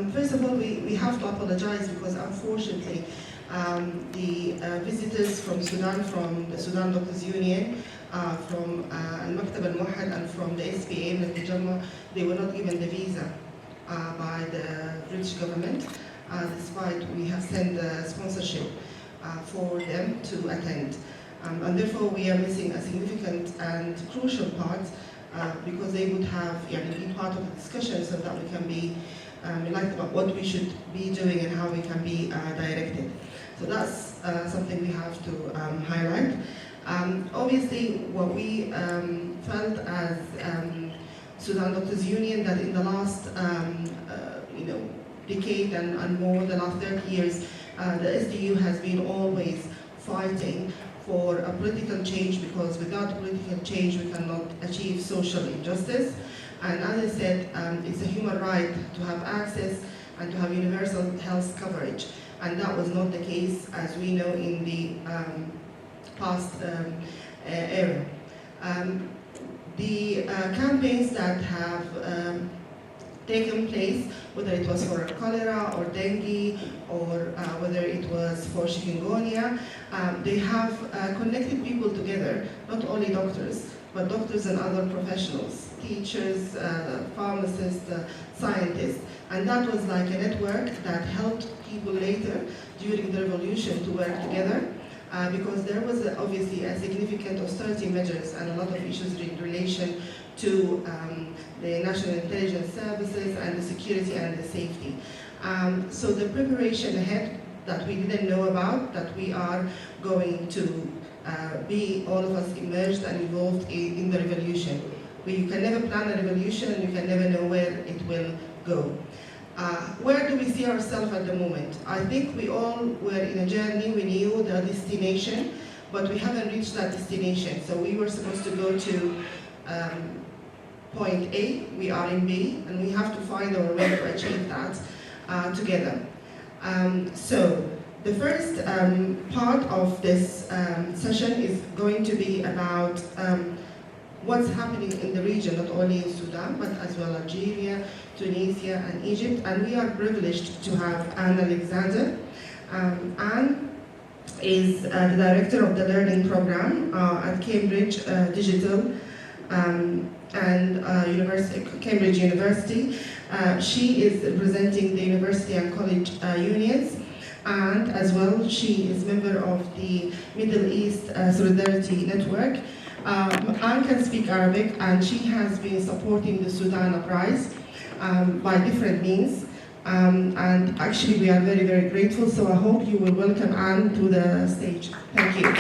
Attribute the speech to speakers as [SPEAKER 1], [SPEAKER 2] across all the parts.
[SPEAKER 1] First of all, we have to apologize because unfortunately the visitors from Sudan, from the Sudan Doctors Union, from Al-Maktab Al-Muwahhad and from the SPA, they were not given the visa by the British government, despite we have sent the sponsorship for them to attend. And therefore we are missing a significant and crucial part because they would have be part of the discussion so that we can be enlightened about what we should be doing and how we can be directed. So that's something we have to highlight. Obviously, what we felt as Sudan Doctors Union, that in the last decade and more, the last 30 years, the SDU has been always fighting for a political change, because without political change we cannot achieve social injustice. And as I said, it's a human right to have access and to have universal health coverage. And that was not the case, as we know, in the past era. The campaigns that have taken place, whether it was for cholera or dengue, or whether it was for chikungunya, they have connected people together, not only doctors, but doctors and other professionals, teachers, pharmacists, scientists. And that was like a network that helped people later during the revolution to work together, because there was obviously a significant austerity measures and a lot of issues in relation to the national intelligence services and the security and the safety. So the preparation ahead that we didn't know about, that we are going to be, all of us, immersed and involved in the revolution. You can never plan a revolution, and you can never know where it will go. Where do we see ourselves at the moment? I think we all were in a journey, we knew the destination, but we haven't reached that destination. So we were supposed to go to point A, we are in B, and we have to find our way to achieve that together. So the first part of this session is going to be about what's happening in the region, not only in Sudan, but as well Algeria, Tunisia, and Egypt. And we are privileged to have Anne Alexander. Anne is the director of the learning program at Cambridge Digital and Cambridge University. She is representing the university and college unions, and as well she is member of the Middle East Solidarity Network. Anne can speak Arabic, and she has been supporting the Sudan uprising by different means. And actually we are very, very grateful, so I hope you will welcome Anne to the stage. Thank you.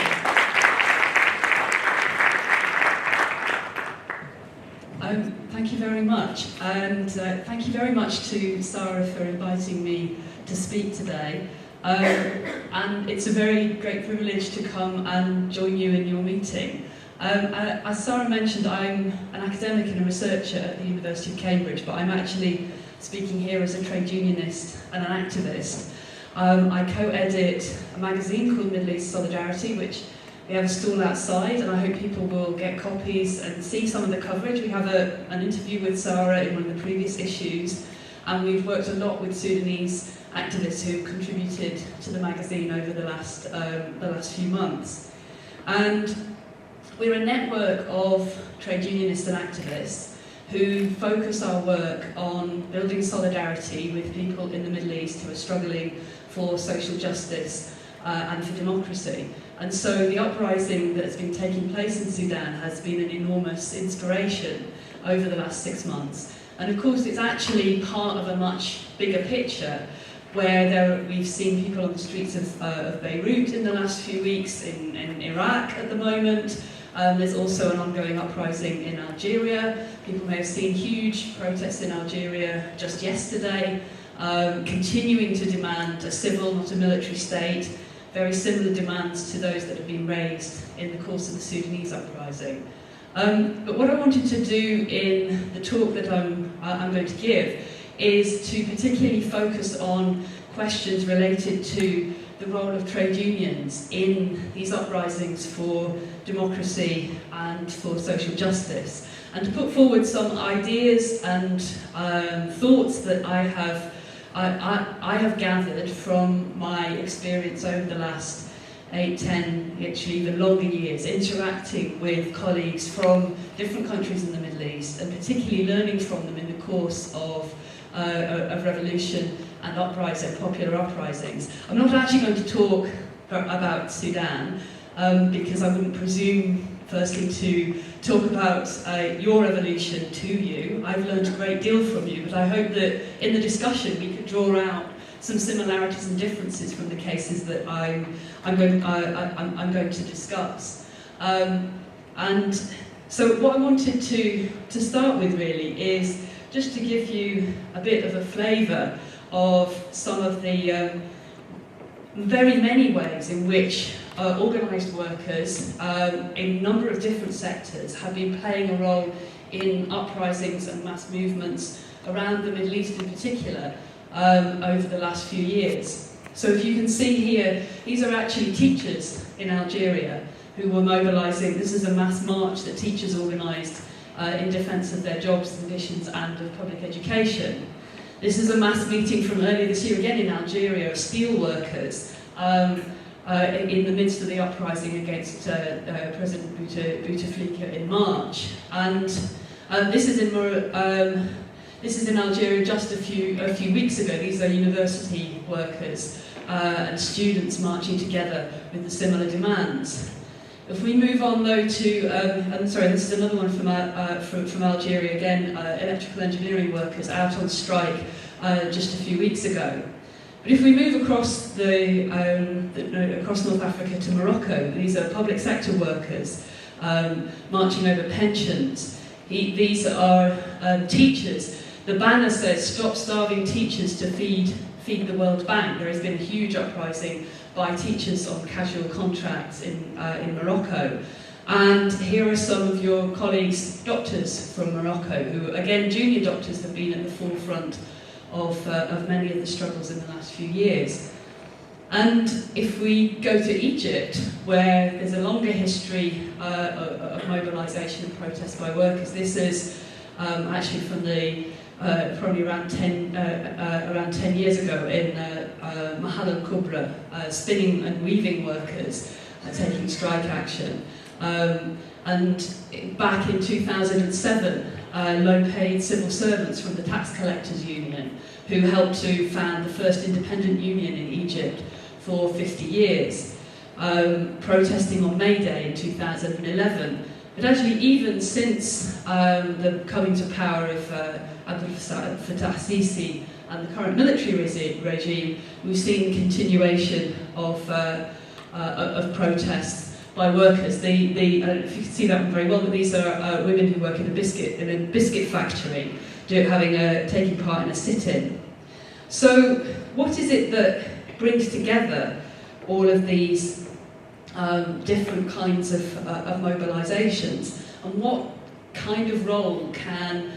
[SPEAKER 2] Thank you very much, and thank you very much to Sarah for inviting me to speak today. And it's a very great privilege to come and join you in your meeting. As Sarah mentioned, I'm an academic and a researcher at the University of Cambridge, but I'm actually speaking here as a trade unionist and an activist. I co-edit a magazine called Middle East Solidarity, which we have a stall outside, and I hope people will get copies and see some of the coverage. We have an interview with Sarah in one of the previous issues, and we've worked a lot with Sudanese activists who contributed to the magazine over the last few months. And we're a network of trade unionists and activists who focus our work on building solidarity with people in the Middle East who are struggling for social justice and for democracy. And so the uprising that has been taking place in Sudan has been an enormous inspiration over the last 6 months. And of course it's actually part of a much bigger picture where we've seen people on the streets of Beirut in the last few weeks, in Iraq at the moment. There's also an ongoing uprising in Algeria. People may have seen huge protests in Algeria just yesterday, continuing to demand a civil, not a military state, very similar demands to those that have been raised in the course of the Sudanese uprising. But what I wanted to do in the talk that I'm going to give is to particularly focus on questions related to the role of trade unions in these uprisings for democracy and for social justice, and to put forward some ideas and thoughts that I have I have gathered from my experience over the last 8, 10, actually even longer years, interacting with colleagues from different countries in the Middle East, and particularly learning from them in the course of revolution and uprising, popular uprisings. I'm not actually going to talk about Sudan, because I wouldn't presume, firstly, to talk about your revolution to you. I've learned a great deal from you, but I hope that in the discussion we could draw out some similarities and differences from the cases that I'm going to discuss. And so what I wanted to start with really is just to give you a bit of a flavour of some of the very many ways in which organised workers in a number of different sectors have been playing a role in uprisings and mass movements around the Middle East in particular over the last few years. So if you can see here, these are actually teachers in Algeria who were mobilising. This is a mass march that teachers organised in defence of their jobs, conditions and of public education. This is a mass meeting from earlier this year, again in Algeria, of steel workers in the midst of the uprising against President Bouteflika in March. And this is in Algeria just a few weeks ago. These are university workers and students marching together with the similar demands. If we move on though to, this is another one from Algeria again, electrical engineering workers out on strike just a few weeks ago. But if we move across across North Africa to Morocco, these are public sector workers marching over pensions. These are teachers. The banner says, "Stop starving teachers to feed the World Bank." There has been a huge uprising by teachers on casual contracts in Morocco. And here are some of your colleagues, doctors from Morocco, who, again, junior doctors have been at the forefront of many of the struggles in the last few years. And if we go to Egypt, where there's a longer history of mobilisation and protest by workers, this is actually from the probably around 10 years ago in Mahal al-Kubra, spinning and weaving workers taking strike action. And back in 2007, low-paid civil servants from the Tax Collectors Union, who helped to found the first independent union in Egypt for 50 years, protesting on May Day in 2011. But actually, even since the coming to power of Abdel Fattah Sisi and the current military regime, we've seen continuation of protests by workers. I don't know if you can see that one very well, but these are women who work in a biscuit factory, taking part in a sit-in. So, what is it that brings together all of these different kinds of mobilisations, and what kind of role can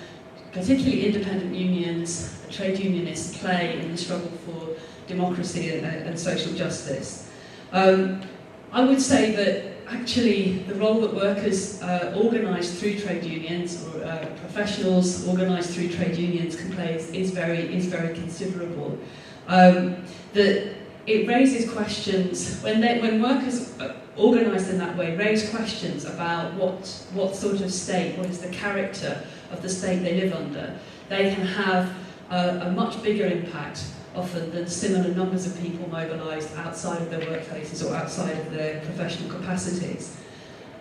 [SPEAKER 2] particularly independent unions, trade unionists, play in the struggle for democracy and social justice? I would say that actually the role that workers organised through trade unions, or professionals organised through trade unions can play is very considerable. That it raises questions when workers organised in that way raise questions about what sort of state, what is the character of the state they live under. They can have a much bigger impact often than similar numbers of people mobilised outside of their workplaces or outside of their professional capacities.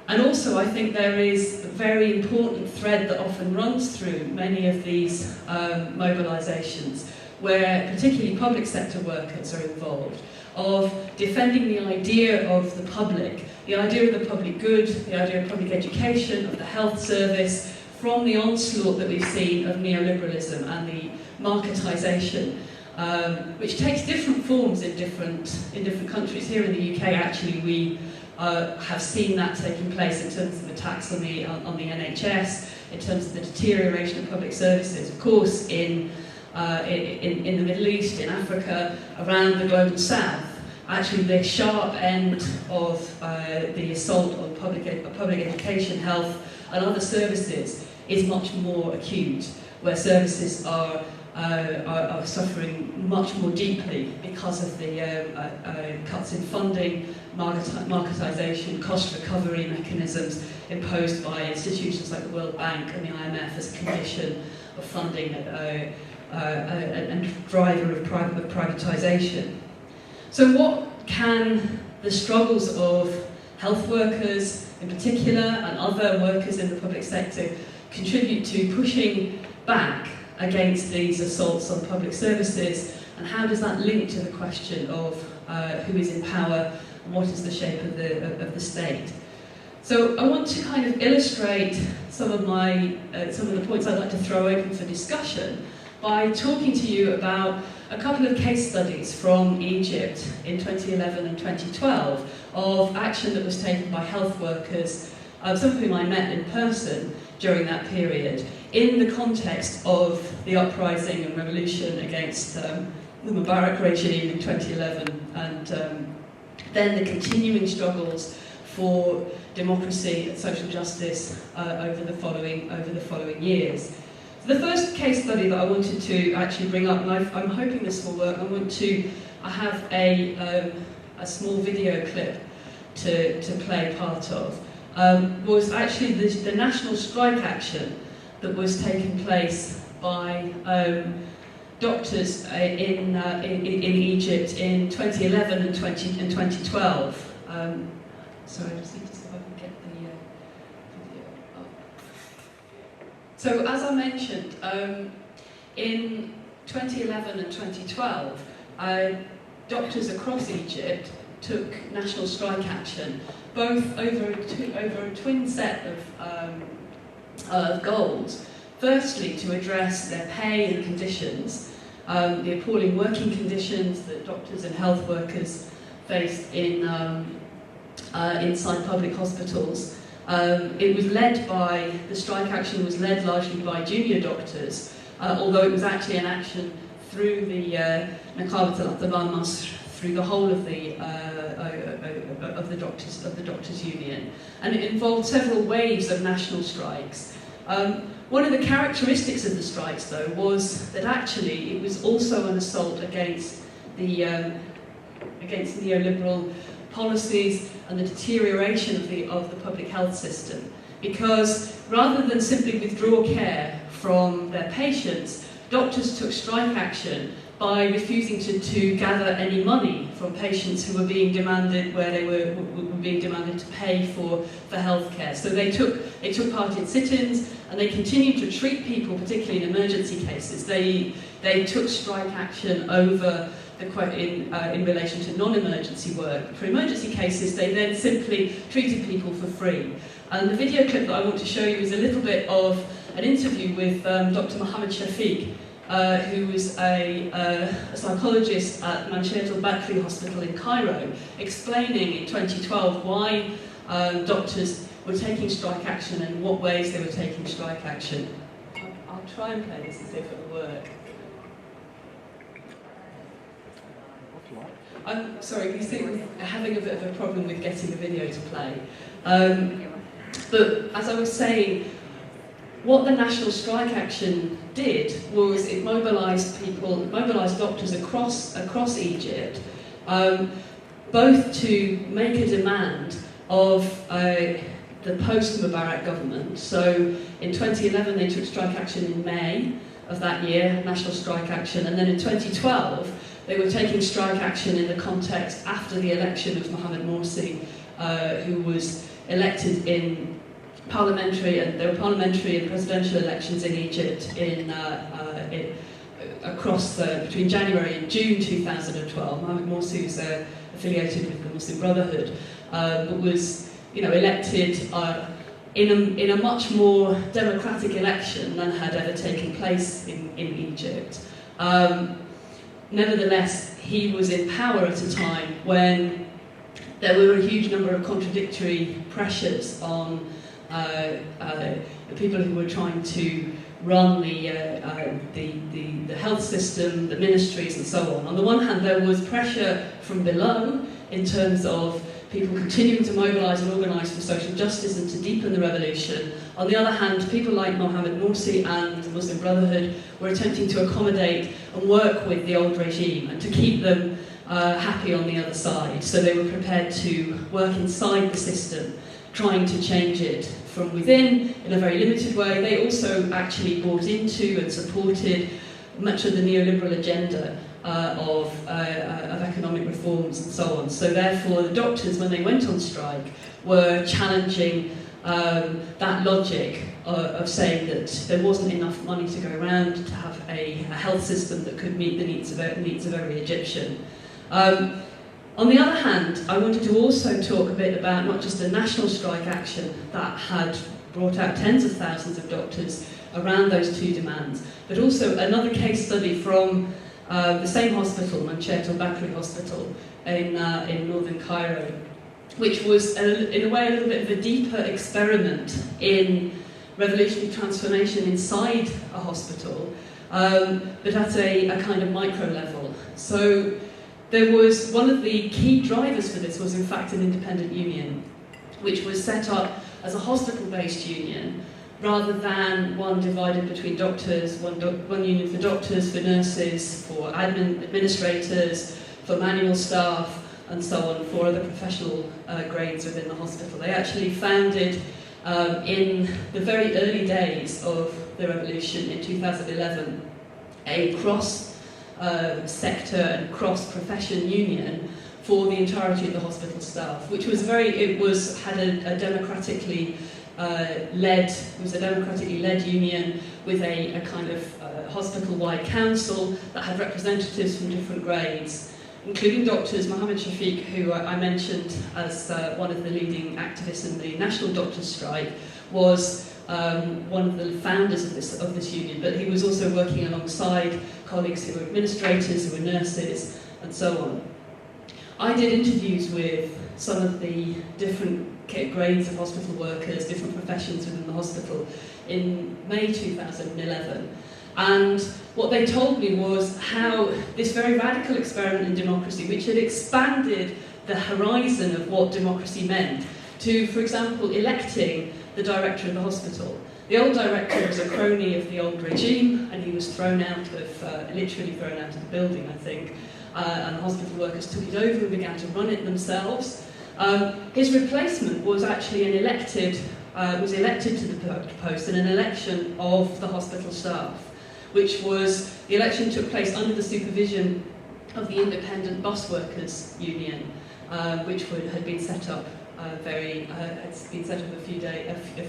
[SPEAKER 2] And also I think there is a very important thread that often runs through many of these mobilisations, where particularly public sector workers are involved, of defending the idea of the public, the idea of the public good, the idea of public education, of the health service, from the onslaught that we've seen of neoliberalism and the marketisation, which takes different forms in different countries. Here in the UK, actually, we have seen that taking place in terms of attacks on the NHS, in terms of the deterioration of public services. Of course, in the Middle East, in Africa, around the global south, actually the sharp end of the assault on public education, health and other services is much more acute, where services are are suffering much more deeply because of the cuts in funding, marketisation, cost recovery mechanisms imposed by institutions like the World Bank and the IMF as a condition of funding and driver of privatisation. So what can the struggles of health workers in particular and other workers in the public sector contribute to pushing back against these assaults on public services, and how does that link to the question of who is in power and what is the shape of the state? So I want to kind of illustrate some of the points I'd like to throw open for discussion by talking to you about a couple of case studies from Egypt in 2011 and 2012 of action that was taken by health workers, some of whom I met in person during that period, in the context of the uprising and revolution against the Mubarak regime in 2011, and then the continuing struggles for democracy and social justice over the following years. So the first case study that I wanted to actually bring up, and I'm hoping this will work, I have a small video clip to play part of, was actually the national strike action that was taking place by doctors in Egypt in 2011 and 2012. Sorry, I just need to see if I can get the video up. So, as I mentioned, in 2011 and 2012, doctors across Egypt took national strike action, both over a twin set of goals. Firstly, to address their pay and conditions, the appalling working conditions that doctors and health workers faced inside public hospitals. The strike action was led largely by junior doctors, although it was actually an action through the Naqabat al-Atibban Masr, through the whole of the doctors union, and it involved several waves of national strikes. One of the characteristics of the strikes, though, was that actually it was also an assault against neoliberal policies and the deterioration of the public health system, because rather than simply withdraw care from their patients, doctors took strike action by refusing to gather any money from patients who were being demanded, where they were being demanded to pay for healthcare. So they took part in sit-ins, and they continued to treat people, particularly in emergency cases. They took strike action over in relation to non-emergency work. For emergency cases, they then simply treated people for free. And the video clip that I want to show you is a little bit of an interview with Dr. Mohammed Shafiq, who was a psychologist at Manshiat al-Bakri Hospital in Cairo, explaining in 2012 why doctors were taking strike action and what ways they were taking strike action. I'll try and play this and see if it will work. I'm sorry, we seem having a bit of a problem with getting the video to play. But as I was saying, what the national strike action did was it mobilised doctors across Egypt, both to make a demand of the post-Mubarak government. So in 2011 they took strike action in May of that year, national strike action, and then in 2012 they were taking strike action in the context after the election of Mohamed Morsi, who was elected in parliamentary and presidential elections in Egypt between January and June 2012. Mohamed Morsi was affiliated with the Muslim Brotherhood, but was elected in a much more democratic election than had ever taken place in Egypt. Nevertheless, he was in power at a time when there were a huge number of contradictory pressures on the people who were trying to run the health system, the ministries and so on. On the one hand, there was pressure from below in terms of people continuing to mobilise and organise for social justice and to deepen the revolution. On the other hand, people like Mohammed Morsi and the Muslim Brotherhood were attempting to accommodate and work with the old regime and to keep them happy on the other side. So they were prepared to work inside the system, trying to change it from within in a very limited way. They also actually bought into and supported much of the neoliberal agenda of economic reforms and so on. So therefore, the doctors, when they went on strike, were challenging that logic of saying that there wasn't enough money to go around to have a health system that could meet the needs of every Egyptian. On the other hand, I wanted to also talk a bit about not just the national strike action that had brought out tens of thousands of doctors around those two demands, but also another case study from the same hospital, Manchet al-Bakri Hospital in northern Cairo, which was in a way a little bit of a deeper experiment in revolutionary transformation inside a hospital, but at a kind of micro level. So there was one of the key drivers for this was in fact an independent union, which was set up as a hospital-based union rather than one divided between doctors, one union for doctors, for nurses, for administrators, for manual staff, and so on, for other professional grades within the hospital. They actually founded, in the very early days of the revolution in 2011, a cross-sector and cross-profession union for the entirety of the hospital staff, which was had a democratically led union with a kind of hospital-wide council that had representatives from different grades, including doctors. Mohammed Shafiq, who I mentioned as one of the leading activists in the national doctors' strike, was one of the founders of this union, but he was also working alongside colleagues who were administrators, who were nurses, and so on. I did interviews with some of the different grades of hospital workers, different professions within the hospital in May 2011. And what they told me was how this very radical experiment in democracy, which had expanded the horizon of what democracy meant, to, for example, electing the director of the hospital. The old director was a crony of the old regime, and he was literally thrown out of the building, I think. And the hospital workers took it over and began to run it themselves. His replacement was actually elected to the post in an election of the hospital staff, the election took place under the supervision of the Independent Bus Workers Union, which had been set up a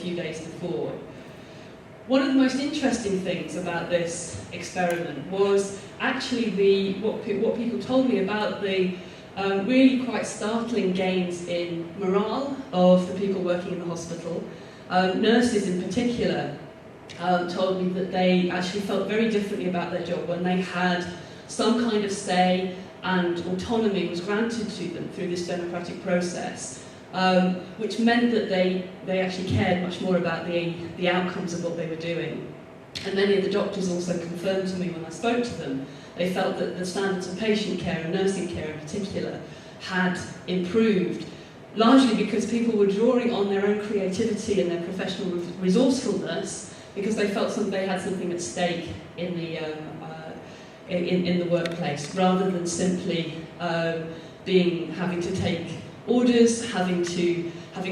[SPEAKER 2] few days before. One of the most interesting things about this experiment was actually what people told me about the really quite startling gains in morale of the people working in the hospital. Nurses in particular told me that they actually felt very differently about their job when they had some kind of say and autonomy was granted to them through this democratic process, which meant that they actually cared much more about the outcomes of what they were doing. And many of the doctors also confirmed to me when I spoke to them, they felt that the standards of patient care and nursing care in particular had improved, largely because people were drawing on their own creativity and their professional resourcefulness, because they felt they had something at stake in the workplace, rather than simply having to take orders, having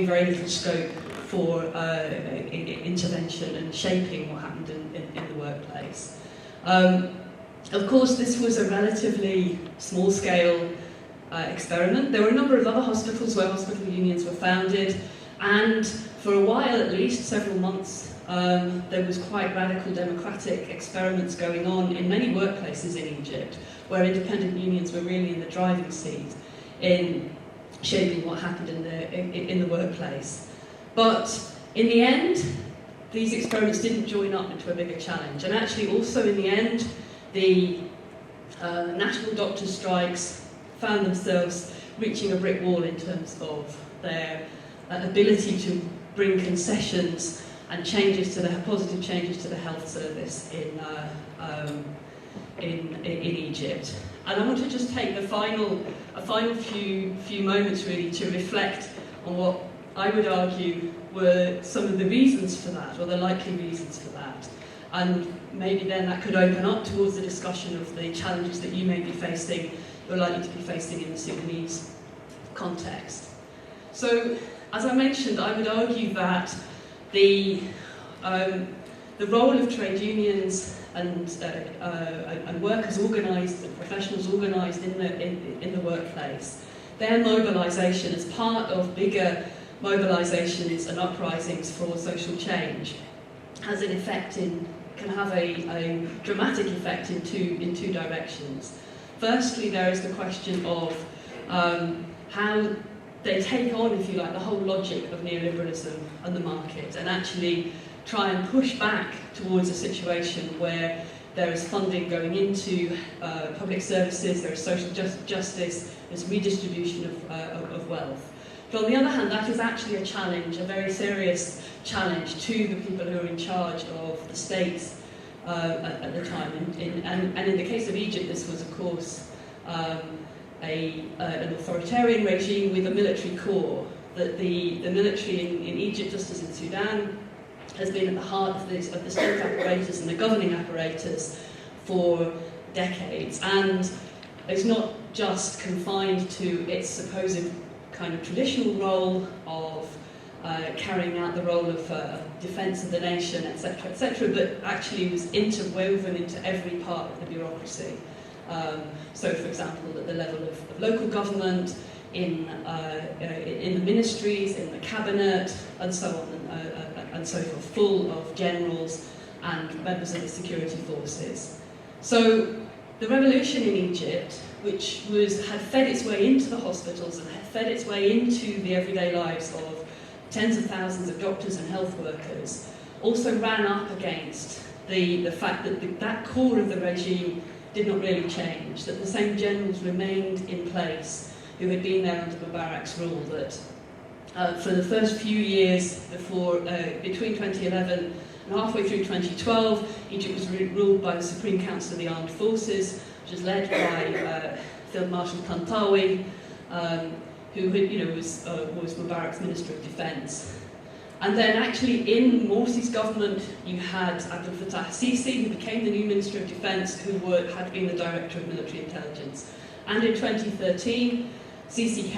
[SPEAKER 2] very little scope for intervention and shaping what happened in the workplace. Of course, this was a relatively small-scale experiment. There were a number of other hospitals where hospital unions were founded, and for a while at least, several months, there was quite radical democratic experiments going on in many workplaces in Egypt, where independent unions were really in the driving seat in shaping what happened in the workplace. But in the end, these experiments didn't join up into a bigger challenge, and actually also in the end, the national doctors' strikes found themselves reaching a brick wall in terms of their ability to bring concessions and positive changes to the health service in Egypt. And I want to just take a final few moments really to reflect on what I would argue were some of the reasons for that, or the likely reasons for that. And maybe then that could open up towards the discussion of the challenges that you may be facing, you're likely to be facing in the Sudanese context. So, as I mentioned, I would argue that the role of trade unions and workers organised and professionals organised in the workplace, their mobilisation as part of bigger mobilisations and uprisings for social change has an effect can have a dramatic effect in two directions. Firstly, there is the question of how they take on, if you like, the whole logic of neoliberalism and the market, and actually try and push back towards a situation where there is funding going into public services, there is social justice, there's redistribution of wealth. But on the other hand, that is actually a challenge, a very serious challenge to the people who are in charge of the states at the time. And in the case of Egypt, this was, of course, an authoritarian regime with a military core. That the military in Egypt, just as in Sudan, has been at the heart of the state apparatus and the governing apparatus for decades, and is not just confined to its supposed kind of traditional role of carrying out the role of defence of the nation, etc., but actually was interwoven into every part of the bureaucracy. So, for example, at the level of local government, in the ministries, in the cabinet, and so on and so forth, full of generals and members of the security forces. So the revolution in Egypt, which had fed its way into the hospitals and had fed its way into the everyday lives of tens of thousands of doctors and health workers, also ran up against the fact that that core of the regime did not really change, that the same generals remained in place who had been there under Mubarak's rule, that for the first few years between 2011 and halfway through 2012, Egypt was ruled by the Supreme Council of the Armed Forces, which was led by Field Marshal Tantawi, who was Mubarak's Minister of Defence. And then actually in Morsi's government you had Abdel Fattah Sisi, who became the new Minister of Defence, who had been the Director of Military Intelligence. And in 2013, Sisi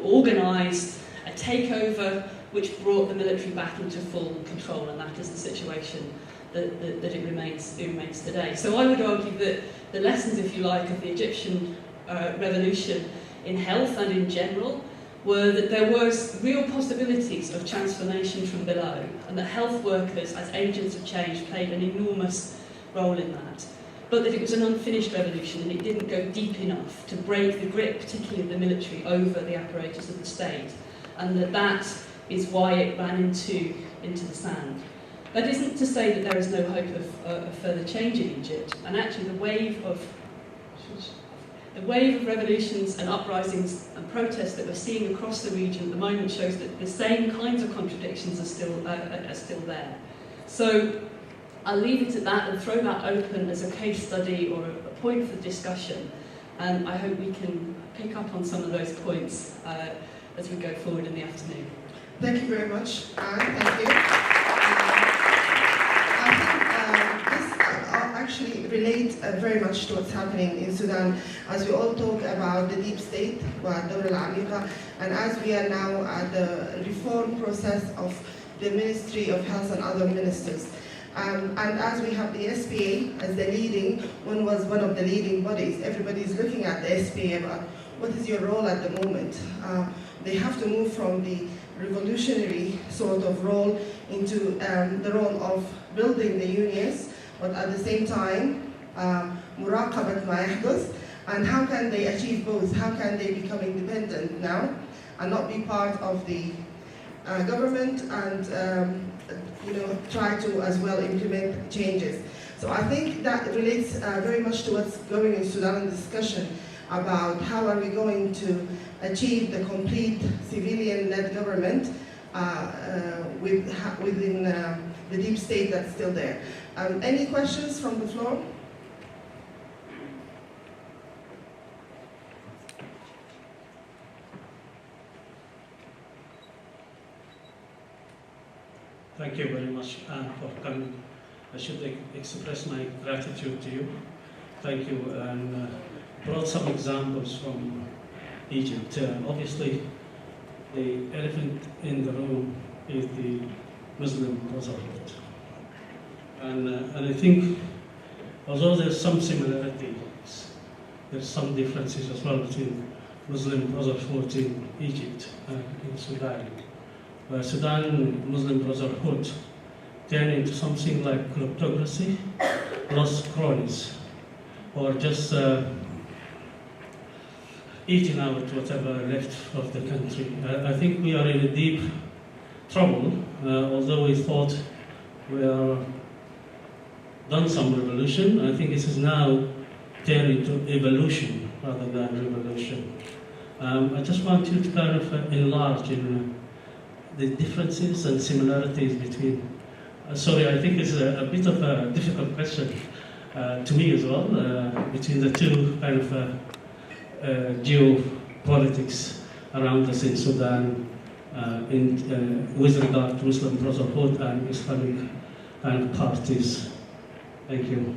[SPEAKER 2] organised a takeover which brought the military back into full control, and that is the situation that it remains today. So I would argue that the lessons, if you like, of the Egyptian revolution in health and in general were that there was real possibilities of transformation from below, and that health workers as agents of change played an enormous role in that. But that it was an unfinished revolution and it didn't go deep enough to break the grip, particularly of the military, over the apparatus of the state, and that is why it ran into the sand. That isn't to say that there is no hope of further change in Egypt, and actually the wave of revolutions and uprisings and protests that we're seeing across the region at the moment shows that the same kinds of contradictions are still there. So I'll leave it at that and throw that open as a case study or a point for discussion, and I hope we can pick up on some of those points as we go forward in the afternoon.
[SPEAKER 1] Thank you very much, Anne. Thank you. Actually relate very much to what's happening in Sudan, as we all talk about the deep state, and as we are now at the reform process of the Ministry of Health and other ministers. And as we have the SPA as the leading, one of the leading bodies, everybody's looking at the SPA about what is your role at the moment. They have to move from the revolutionary sort of role into the role of building the unions, but at the same time, مراقبة ما يحدث, and how can they achieve both? How can they become independent now and not be part of the government and try to as well implement changes? So I think that relates very much to what's going in Sudan discussion about how are we going to achieve the complete civilian-led government within the deep state that's still there. Any questions from the floor?
[SPEAKER 3] Thank you very much for coming. I should express my gratitude to you. Thank you, and brought some examples from Egypt. Obviously, the elephant in the room is the Muslim Brotherhood. And I think, although there's some similarities, there's some differences as well between Muslim Brotherhood in Egypt and in Sudan. Sudan Muslim Brotherhood turned into something like kleptocracy plus cronies, or just eating out whatever left of the country. I think we are in a deep trouble, although we thought we are done some revolution. I think this is now turned into evolution rather than revolution. I just want you to kind of enlarge in the differences and similarities between. Sorry, I think it's a bit of a difficult question to me as well, between the two kind of geopolitics around us in Sudan, with regard to Muslim Brotherhood and Islamic kind of parties. Thank you.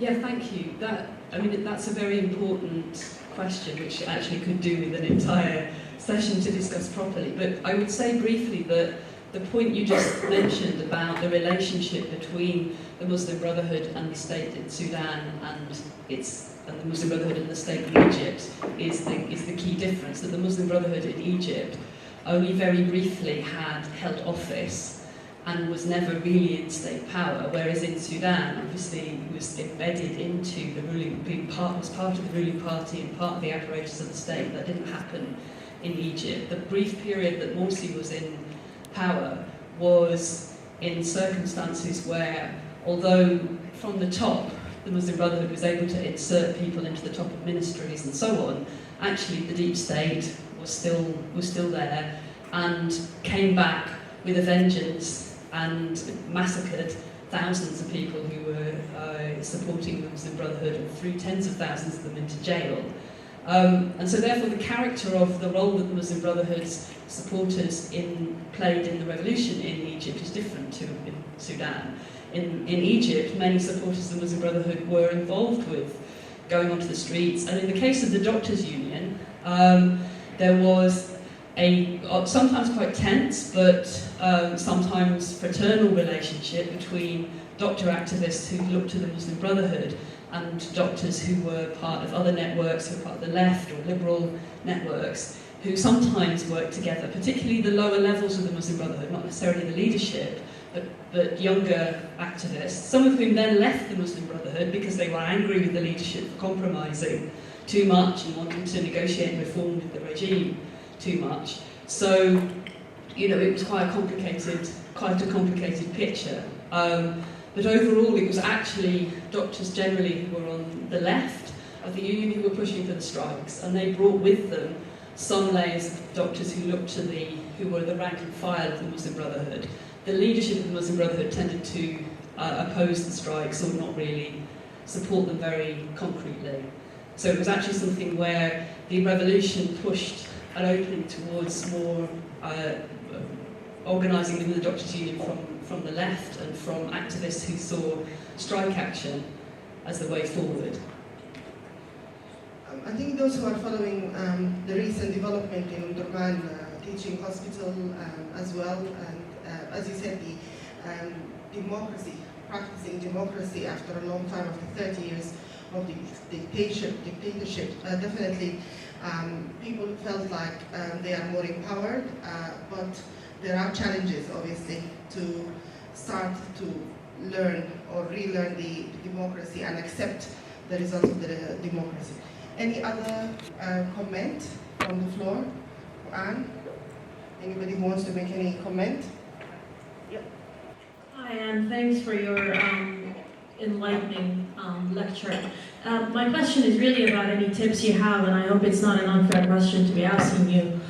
[SPEAKER 2] Yeah, thank you. That's a very important question, which actually could do with an entire session to discuss properly. But I would say briefly that the point you just mentioned about the relationship between the Muslim Brotherhood and the state in Sudan and the Muslim Brotherhood and the state in Egypt is the key difference. That the Muslim Brotherhood in Egypt only very briefly had held office and was never really in state power, whereas in Sudan, obviously, was embedded into the ruling, was part of the ruling party and part of the apparatus of the state. That didn't happen in Egypt. The brief period that Morsi was in power was in circumstances where, although from the top, the Muslim Brotherhood was able to insert people into the top of ministries and so on, actually the deep state was still there and came back with a vengeance and massacred thousands of people who were supporting the Muslim Brotherhood and threw tens of thousands of them into jail. And so therefore the character of the role that the Muslim Brotherhood's supporters played in the revolution in Egypt is different to in Sudan. In Egypt, many supporters of the Muslim Brotherhood were involved with going onto the streets, and in the case of the Doctors' Union, there was a sometimes quite tense but sometimes fraternal relationship between doctor activists who looked to the Muslim Brotherhood and doctors who were part of other networks, who were part of the left or liberal networks, who sometimes worked together, particularly the lower levels of the Muslim Brotherhood, not necessarily the leadership, but younger activists, some of whom then left the Muslim Brotherhood because they were angry with the leadership for compromising too much and wanting to negotiate and reform with the regime too much. So, it was quite a complicated picture. But overall, it was actually doctors generally who were on the left of the union who were pushing for the strikes, and they brought with them some layers of doctors who were the rank and file of the Muslim Brotherhood. The leadership of the Muslim Brotherhood tended to oppose the strikes or not really support them very concretely. So it was actually something where the revolution pushed an opening towards more organising within the Doctors' Union from the left and from activists who saw strike action as the way forward.
[SPEAKER 1] I think those who are following the recent development in Durban Teaching Hospital as well, and as you said, the practicing democracy after a long time, after 30 years of dictatorship, definitely people felt like they are more empowered, but there are challenges, obviously, to start to learn or relearn the democracy and accept the results of the democracy. Any other comment from the floor? Anne? Anybody who wants to make any comment? Yep.
[SPEAKER 4] Hi, Anne. Thanks for your enlightening lecture. My question is really about any tips you have, and I hope it's not an unfair question to be asking you.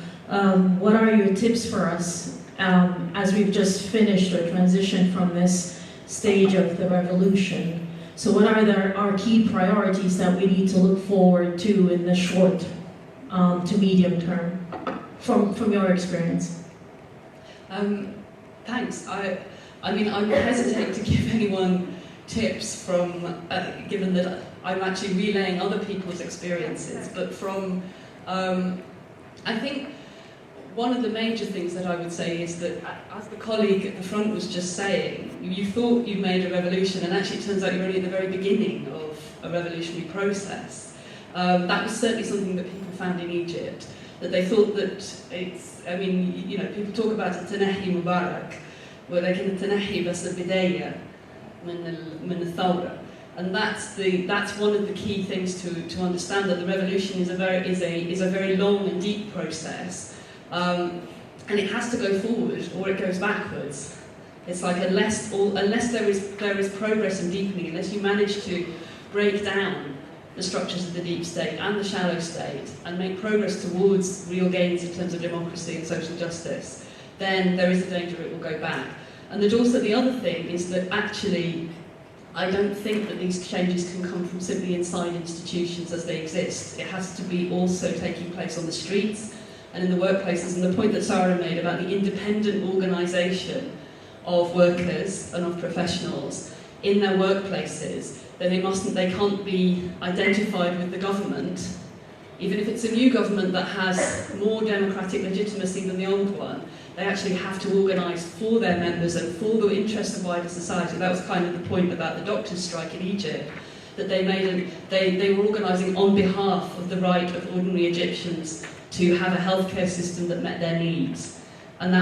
[SPEAKER 4] What are your tips for us as we've just finished or transitioned from this stage of the revolution? So what are our key priorities that we need to look forward to in the short to medium term, from your experience?
[SPEAKER 2] Thanks. I mean, I would hesitate to give anyone tips from, given that I'm actually relaying other people's experiences, but from, I think one of the major things that I would say is that, as the colleague at the front was just saying, you thought you made a revolution, and actually it turns out you're only at the very beginning of a revolutionary process. That was certainly something that people found in Egypt, that they thought that it's, I mean, you know, people talk about التنحي مبارك, ولكن التنحي بس البداية من الثورة. And that's one of the key things to understand, that the revolution is a very long and deep process, and it has to go forward or it goes backwards. It's like unless there is progress and deepening, unless you manage to break down the structures of the deep state and the shallow state and make progress towards real gains in terms of democracy and social justice, then there is a danger it will go back. And there's also the other thing is that actually I don't think that these changes can come from simply inside institutions as they exist. It has to be also taking place on the streets and in the workplaces. And the point that Sarah made about the independent organisation of workers and of professionals in their workplaces, that they can't be identified with the government, even if it's a new government that has more democratic legitimacy than the old one. They actually have to organise for their members and for the interests of wider society. That was kind of the point about the doctors' strike in Egypt, that they were organising on behalf of the right of ordinary Egyptians to have a healthcare system that met their needs. And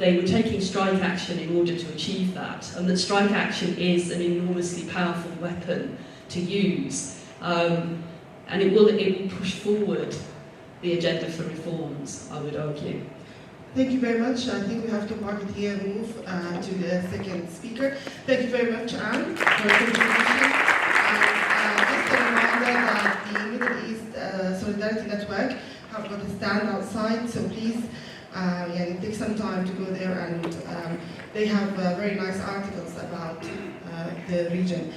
[SPEAKER 2] they were taking strike action in order to achieve that. And that strike action is an enormously powerful weapon to use. And it will push forward the agenda for reforms, I would argue.
[SPEAKER 1] Thank you very much. I think we have to park it here and move to the second speaker. Thank you very much, Anne, for your contribution. Just a reminder that the Middle East Solidarity Network have got a stand outside, so please take some time to go there, and they have very nice articles about the region.